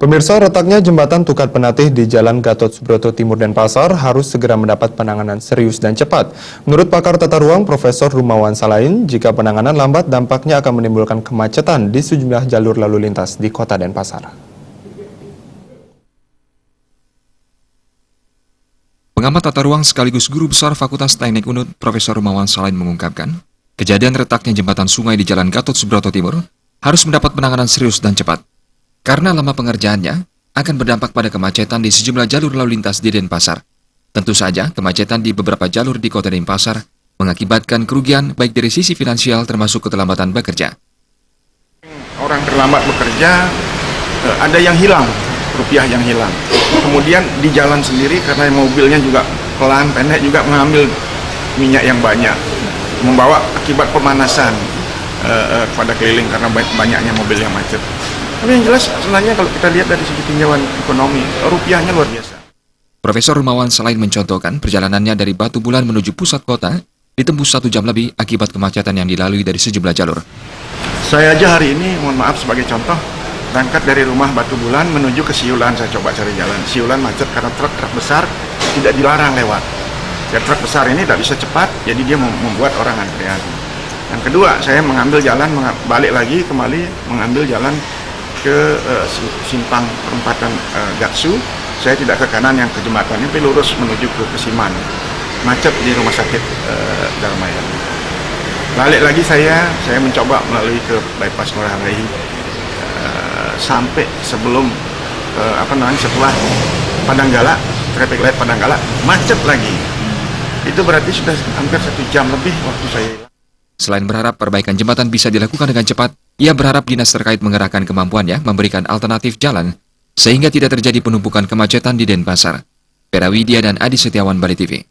Pemirsa, retaknya jembatan Tukat Penatih di Jalan Gatot Subroto Timur Denpasar harus segera mendapat penanganan serius dan cepat. Menurut pakar tata ruang Profesor Rumawan Salain, jika penanganan lambat dampaknya akan menimbulkan kemacetan di sejumlah jalur lalu lintas di Kota Denpasar. Pengamat tata ruang sekaligus guru besar Fakultas Teknik Unut, Profesor Rumawan Salain mengungkapkan, kejadian retaknya jembatan sungai di Jalan Gatot Subroto Timur harus mendapat penanganan serius dan cepat. Karena lama pengerjaannya akan berdampak pada kemacetan di sejumlah jalur lalu lintas di Denpasar. Tentu saja, kemacetan di beberapa jalur di Kota Denpasar mengakibatkan kerugian baik dari sisi finansial termasuk keterlambatan bekerja. Orang terlambat bekerja, ada yang hilang, rupiah yang hilang. Kemudian di jalan sendiri karena mobilnya juga pelan, pendek juga mengambil minyak yang banyak, membawa akibat pemanasan pada keliling karena banyaknya mobil yang macet. Tapi yang jelas sebenarnya kalau kita lihat dari segi tinjauan ekonomi, rupiahnya luar biasa. Profesor Rumawan Salain mencontohkan perjalanannya dari Batu Bulan menuju pusat kota ditembus 1 jam lebih akibat kemacetan yang dilalui dari sejumlah jalur. Saya aja hari ini, mohon maaf sebagai contoh, berangkat dari rumah Batu Bulan menuju ke Siulan, saya coba cari jalan. Siulan macet karena truk besar tidak dilarang lewat. Ya, truk besar ini tidak bisa cepat, jadi dia membuat orang antrian. Yang kedua, saya mengambil jalan, balik lagi kembali mengambil jalan ke simpang perempatan Gatsu. Saya tidak ke kanan yang ke jembatan, tapi lurus menuju ke Kesiman. Macet di rumah sakit Darmayan. Balik lagi saya mencoba melalui ke bypass Ngurah Rai sampai sebelum setelah Padanggala, traffic light Padanggala macet lagi. Itu berarti sudah hampir 1 jam lebih waktu saya. Selain berharap perbaikan jembatan bisa dilakukan dengan cepat, ia berharap dinas terkait mengerahkan kemampuannya memberikan alternatif jalan sehingga tidak terjadi penumpukan kemacetan di Denpasar. Pera Widya dan Adi Setiawan, Bali TV.